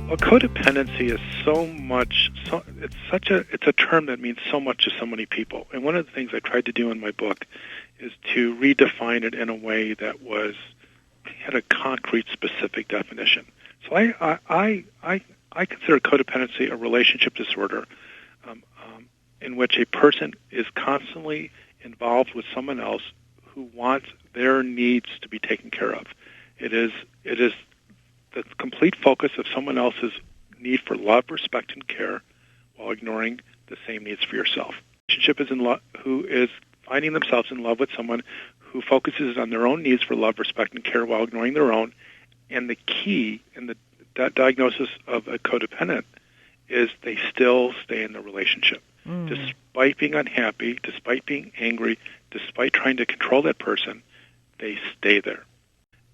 Well, codependency is it's a term that means so much to so many people. And one of the things I tried to do in my book is to redefine it in a way that had a concrete, specific definition. So I consider codependency a relationship disorder in which a person is constantly involved with someone else who wants their needs to be taken care of. It is the complete focus of someone else's need for love, respect, and care while ignoring the same needs for yourself. Relationship is who is finding themselves in love with someone who focuses on their own needs for love, respect, and care while ignoring their own. And the key in the diagnosis of a codependent is they still stay in the relationship. Despite being unhappy, despite being angry, despite trying to control that person, they stay there.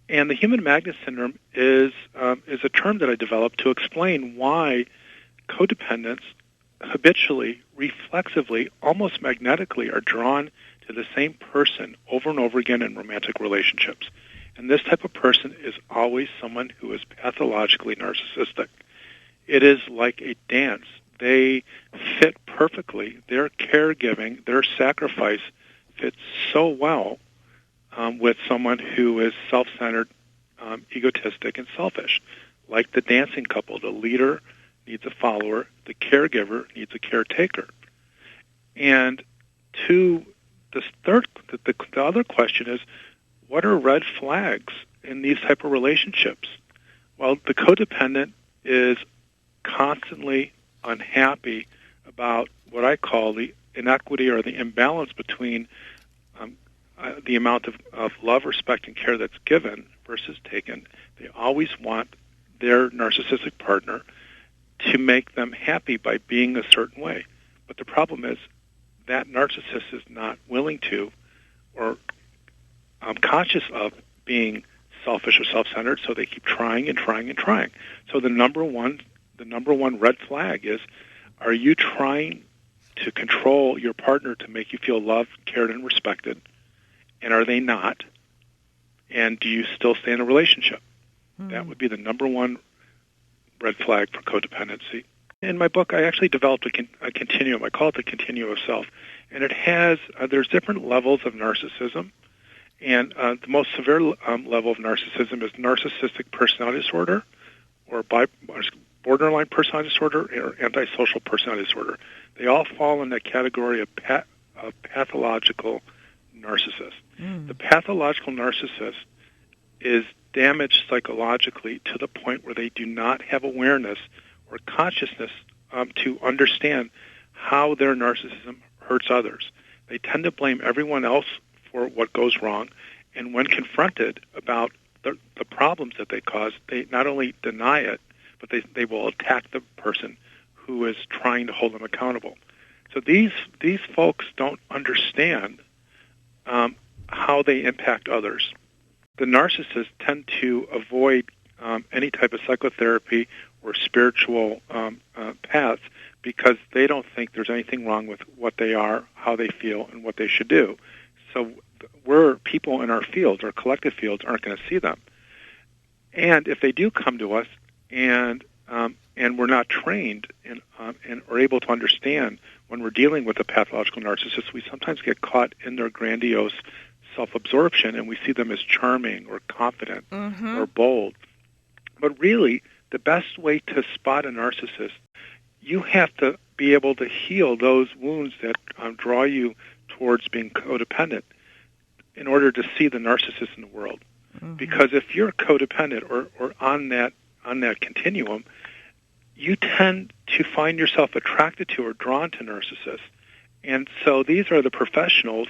And the human magnet syndrome is a term that I developed to explain why codependents habitually, reflexively, almost magnetically are drawn to the same person over and over again in romantic relationships. And this type of person is always someone who is pathologically narcissistic. It is like a dance. They fit perfectly. Their caregiving, their sacrifice fits so well with someone who is self-centered, egotistic, and selfish. Like the dancing couple, the leader needs a follower, the caregiver needs a caretaker. And the other question is, what are red flags in these type of relationships? Well, the codependent is constantly unhappy about what I call the inequity or the imbalance between the amount of love, respect, and care that's given versus taken. They always want their narcissistic partner to make them happy by being a certain way. But the problem is that narcissist is not willing to or conscious of being selfish or self-centered, so they keep trying and trying and trying. So the number one red flag is, are you trying to control your partner to make you feel loved, cared, and respected? And are they not? And do you still stay in a relationship? That would be the number one red flag for codependency. In my book, I actually developed a continuum. I call it the continuum of self. And it has, there's different levels of narcissism. And the most severe level of narcissism is narcissistic personality disorder or borderline personality disorder or antisocial personality disorder. They all fall in that category of pathological narcissist. The pathological narcissist is damaged psychologically to the point where they do not have awareness or consciousness to understand how their narcissism hurts others. They tend to blame everyone else for what goes wrong, and when confronted about the problems that they cause, they not only deny it, but they will attack the person who is trying to hold them accountable. So these folks don't understand how they impact others. The narcissists tend to avoid any type of psychotherapy or spiritual paths because they don't think there's anything wrong with what they are, how they feel, and what they should do. So we're people in our fields, our collective fields, aren't going to see them. And if they do come to us and we're not trained and are able to understand when we're dealing with a pathological narcissist, we sometimes get caught in their grandiose self-absorption, and we see them as charming or confident or bold. But really, the best way to spot a narcissist, you have to be able to heal those wounds that draw you towards being codependent in order to see the narcissist in the world. Because if you're codependent or on that continuum, you tend to find yourself attracted to or drawn to narcissists. And so these are the professionals,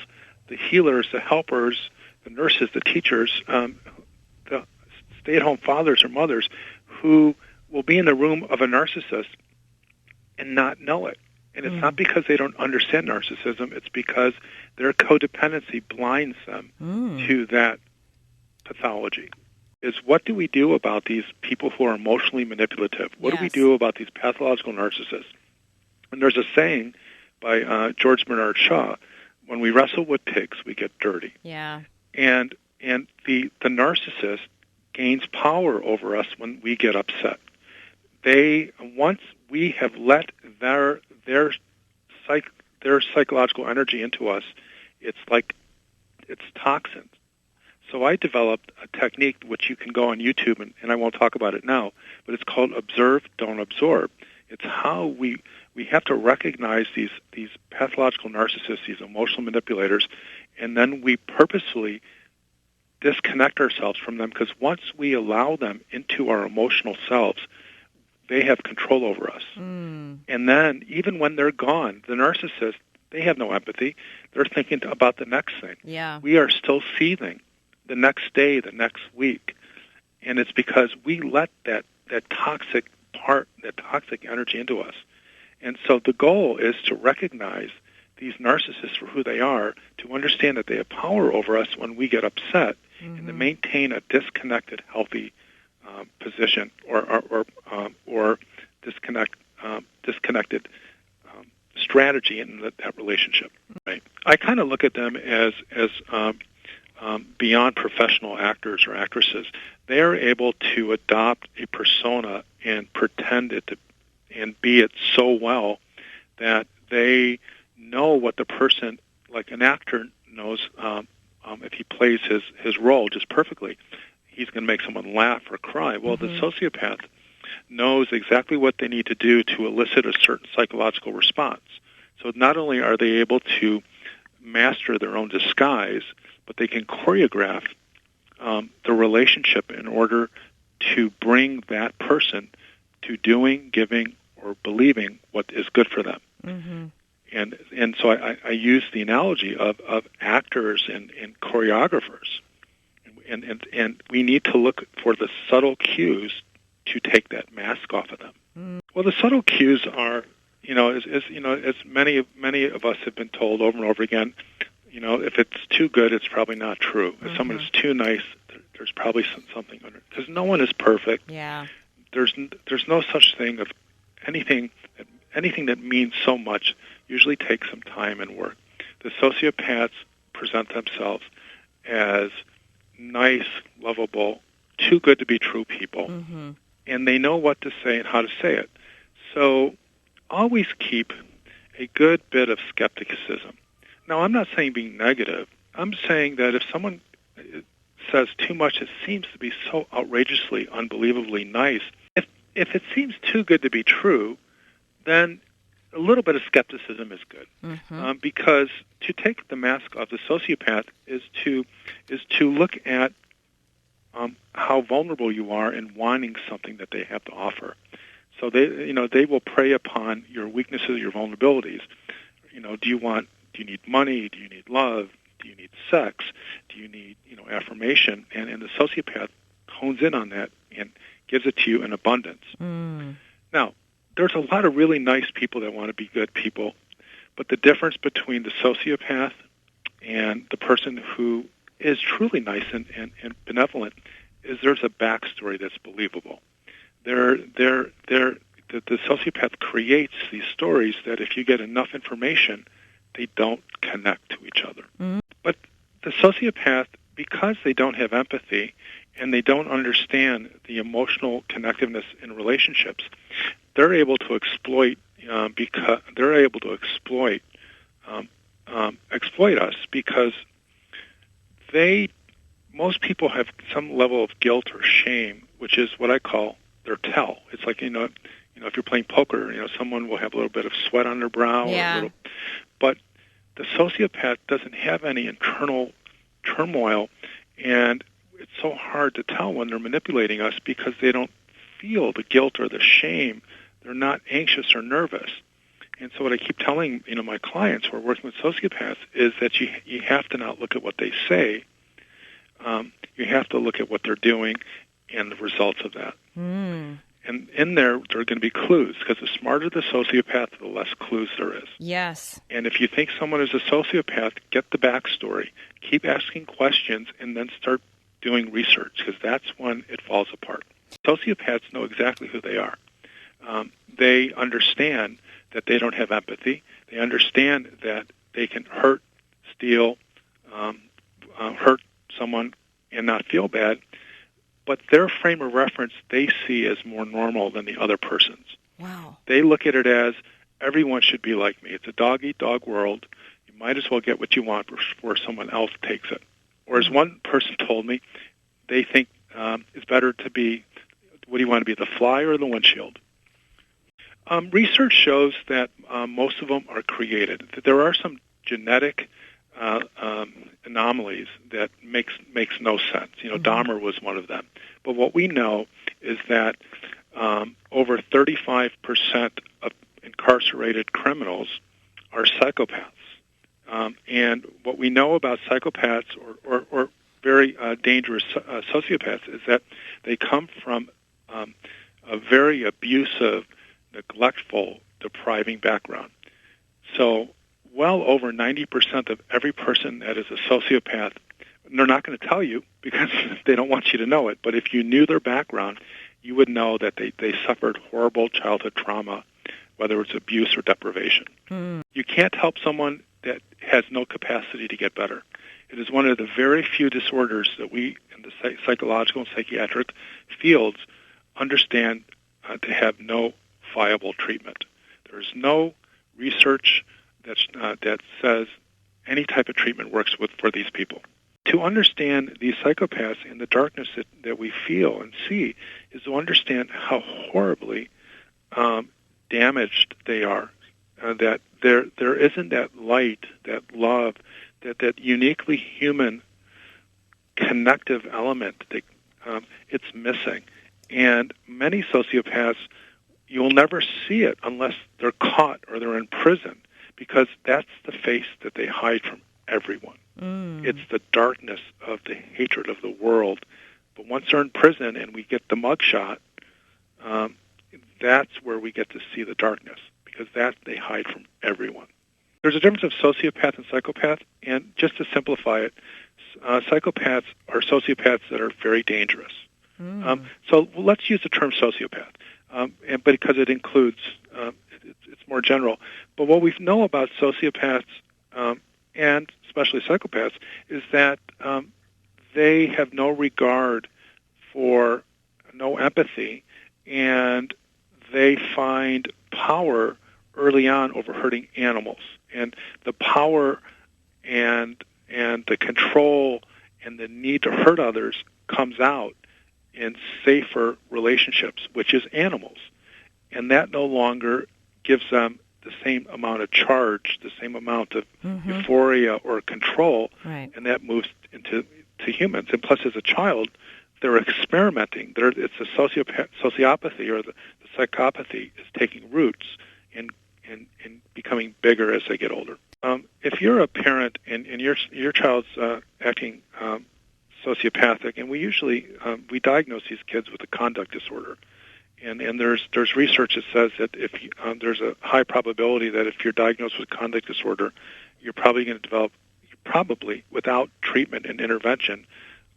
the healers, the helpers, the nurses, the teachers, the stay-at-home fathers or mothers who will be in the room of a narcissist and not know it. And it's not because they don't understand narcissism, it's because their codependency blinds them to that pathology. Is what do we do about these people who are emotionally manipulative? What do we do about these pathological narcissists? And there's a saying by George Bernard Shaw, when we wrestle with pigs, we get dirty. Yeah. And the narcissist gains power over us when we get upset. once we have let their psychological energy into us, it's toxins. So I developed a technique which you can go on YouTube, and I won't talk about it now, but it's called observe, don't absorb. It's how we have to recognize these pathological narcissists, these emotional manipulators, and then we purposefully disconnect ourselves from them, because once we allow them into our emotional selves, they have control over us. And then even when they're gone, the narcissist, they have no empathy. They're thinking about the next thing. Yeah. We are still seething the next day, the next week. And it's because we let that toxic energy into us. And so the goal is to recognize these narcissists for who they are, to understand that they have power over us when we get upset, and to maintain a disconnected, healthy position or disconnected strategy in that relationship. Right? I kind of look at them as beyond professional actors or actresses. They are able to adopt a persona and pretend it and be it so well that they know what the person, like an actor knows, if he plays his role just perfectly, he's going to make someone laugh or cry. Well, the sociopath knows exactly what they need to do to elicit a certain psychological response. So not only are they able to master their own disguise, but they can choreograph the relationship in order to bring that person to doing, giving, or believing what is good for them. And so I use the analogy of actors and choreographers. And we need to look for the subtle cues to take that mask off of them. Well, the subtle cues are, as many of us have been told over and over again, if it's too good, it's probably not true. If someone is too nice, there's probably something under it. Because no one is perfect. Yeah. There's no such thing of anything that means so much usually takes some time and work. The sociopaths present themselves as nice, lovable, too good to be true people, and they know what to say and how to say it. So always keep a good bit of skepticism. Now, I'm not saying being negative. I'm saying that if someone says too much, it seems to be so outrageously, unbelievably nice. If it seems too good to be true, then a little bit of skepticism is good, because to take the mask off the sociopath is to look at how vulnerable you are in wanting something that they have to offer. So they will prey upon your weaknesses, your vulnerabilities. Do you need money? Do you need love? Do you need sex? Do you need affirmation? And the sociopath hones in on that and gives it to you in abundance. Now, there's a lot of really nice people that want to be good people, but the difference between the sociopath and the person who is truly nice and benevolent is there's a backstory that's believable. The sociopath creates these stories that if you get enough information, they don't connect to each other. But the sociopath, because they don't have empathy and they don't understand the emotional connectiveness in relationships, they're able to exploit exploit us because most people have some level of guilt or shame, which is what I call their tell. It's like, if you're playing poker, someone will have a little bit of sweat on their brow. Yeah. But the sociopath doesn't have any internal turmoil, and it's so hard to tell when they're manipulating us because they don't feel the guilt or the shame. They're not anxious or nervous. And so what I keep telling my clients who are working with sociopaths is that you have to not look at what they say. You have to look at what they're doing and the results of that. And in there are going to be clues, because the smarter the sociopath, the less clues there is. Yes. And if you think someone is a sociopath, get the backstory. Keep asking questions and then start doing research, because that's when it falls apart. Sociopaths know exactly who they are. They understand that they don't have empathy. They understand that they can hurt, steal, hurt someone and not feel bad. but their frame of reference they see as more normal than the other person's. Wow. They look at it as, everyone should be like me. It's a dog-eat-dog world. You might as well get what you want before someone else takes it. Or as one person told me, they think it's better to be, what do you want to be, the fly or the windshield? Research shows that most of them are created. That there are some genetic anomalies that makes no sense. Dahmer was one of them. But what we know is that over 35% of incarcerated criminals are psychopaths. And what we know about psychopaths or very dangerous sociopaths is that they come from a very abusive, neglectful, depriving background. So well over 90% of every person that is a sociopath, and they're not going to tell you because they don't want you to know it, but if you knew their background, you would know that they suffered horrible childhood trauma, whether it's abuse or deprivation. You can't help someone that has no capacity to get better. It is one of the very few disorders that we, in the psychological and psychiatric fields, understand to have no viable treatment. There's no research that says any type of treatment works for these people. To understand these psychopaths and the darkness that we feel and see is to understand how horribly damaged they are. That there isn't that light, that love, that uniquely human connective element that it's missing. And many sociopaths, you'll never see it unless they're caught or they're in prison, because that's the face that they hide from everyone. It's the darkness of the hatred of the world. But once they're in prison and we get the mugshot, that's where we get to see the darkness, because that they hide from everyone. There's a difference of sociopath and psychopath, and just to simplify it, psychopaths are sociopaths that are very dangerous. So let's use the term sociopath, but because it includes, it's more general. But what we know about sociopaths and especially psychopaths is that they have no regard for, no empathy, and they find power early on over hurting animals. And the power and the control and the need to hurt others comes out in safer relationships, which is animals. And that no longer gives them the same amount of charge, the same amount of euphoria or control, and that moves into humans. And plus, as a child, they're experimenting. It's the sociopathy or the psychopathy is taking roots and becoming bigger as they get older. If you're a parent and your child's acting sociopathic, and we usually we diagnose these kids with a conduct disorder, and there's research that says that if there's a high probability that if you're diagnosed with conduct disorder, you're probably going to develop, without treatment and intervention,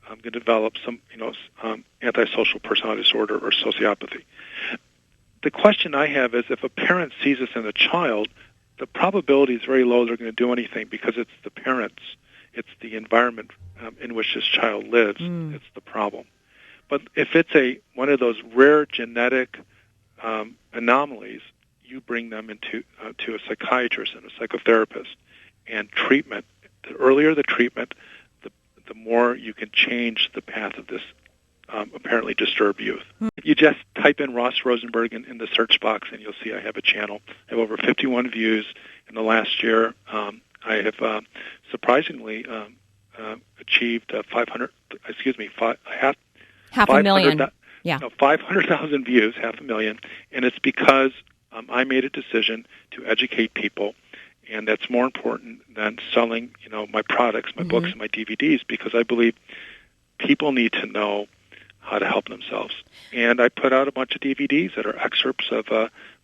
going to develop some antisocial personality disorder or sociopathy. The question I have is, if a parent sees this in a child, the probability is very low they're going to do anything, because it's the parents, it's the environment in which this child lives, it's the problem. But if it's one of those rare genetic anomalies, you bring them into to a psychiatrist and a psychotherapist, and treatment. The earlier the treatment, the more you can change the path of this apparently disturbed youth. You just type in Ross Rosenberg in the search box, and you'll see I have a channel. I have over 51 views in the last year. I have surprisingly achieved 500,000 views, 500,000, and it's because I made a decision to educate people, and that's more important than selling, my products, my books, and my DVDs, because I believe people need to know how to help themselves. And I put out a bunch of DVDs that are excerpts of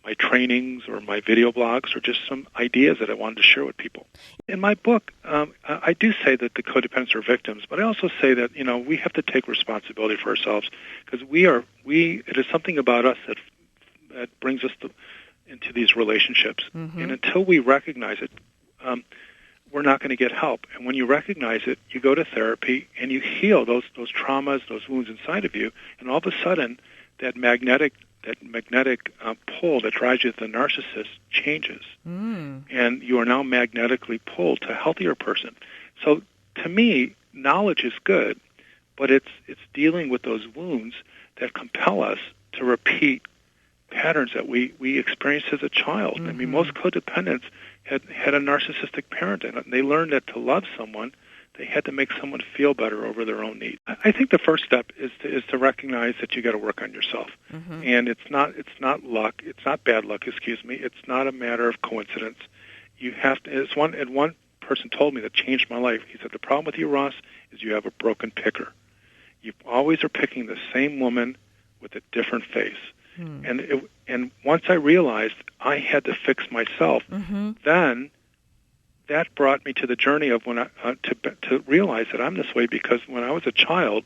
my trainings or my video blogs or just some ideas that I wanted to share with people. In my book, I do say that the codependents are victims, but I also say that, we have to take responsibility for ourselves, because it is something about us that brings us into these relationships. And until we recognize it, we're not going to get help. And when you recognize it, you go to therapy and you heal those traumas, those wounds inside of you, and all of a sudden that magnetic pull that drives you to the narcissist changes. And you are now magnetically pulled to a healthier person. So to me, knowledge is good, but it's dealing with those wounds that compel us to repeat patterns that we experienced as a child. I mean, most codependents had a narcissistic parent, and they learned that to love someone, they had to make someone feel better over their own needs. I think the first step is to recognize that you got to work on yourself, and it's not luck, it's not bad luck. It's not a matter of coincidence. You have to. One person told me that changed my life. He said, the problem with you, Ross, is you have a broken picker. You always are picking the same woman with a different face. And once I realized I had to fix myself, then that brought me to the journey of when to realize that I'm this way, because when I was a child,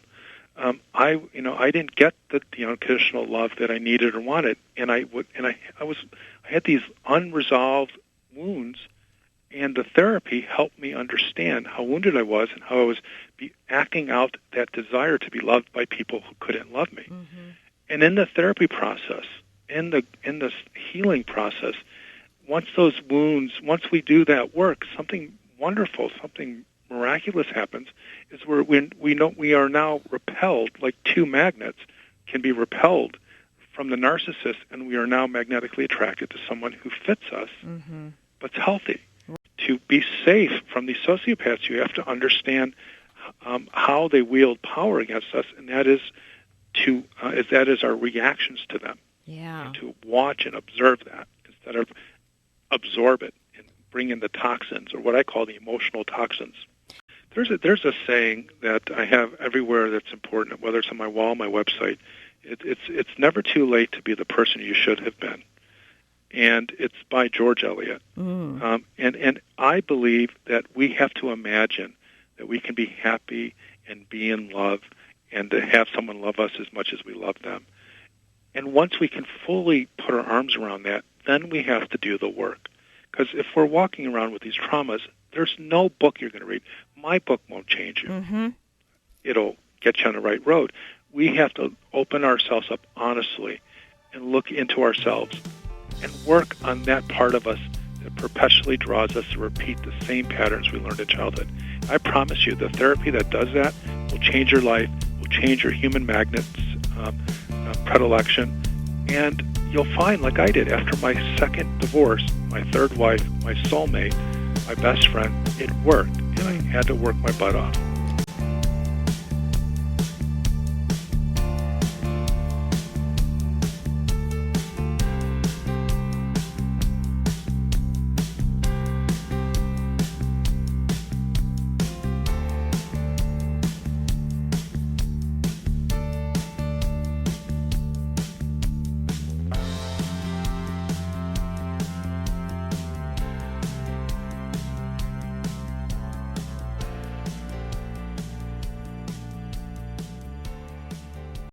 I didn't get the unconditional love that I needed or wanted, and I had these unresolved wounds, and the therapy helped me understand how wounded I was and how I was acting out that desire to be loved by people who couldn't love me. And in the therapy process, in the healing process, once we do that work, something wonderful, something miraculous happens, is where we are now repelled, like two magnets can be repelled from the narcissist, and we are now magnetically attracted to someone who fits us, but's healthy. To be safe from these sociopaths, you have to understand how they wield power against us, and that is our reactions to them. And to watch and observe that instead of absorb it and bring in the toxins, or what I call the emotional toxins. There's a saying that I have everywhere that's important, whether it's on my wall, my website. It's never too late to be the person you should have been, and it's by George Eliot. And I believe that we have to imagine that we can be happy and be in love, and to have someone love us as much as we love them. And once we can fully put our arms around that, then we have to do the work. Because if we're walking around with these traumas, there's no book you're going to read. My book won't change you. It'll get you on the right road. We have to open ourselves up honestly and look into ourselves and work on that part of us that perpetually draws us to repeat the same patterns we learned in childhood. I promise you, the therapy that does that will change your life, will change your human magnets predilection, and you'll find, like I did after my second divorce, my third wife, my soulmate, my best friend, it worked, and I had to work my butt off.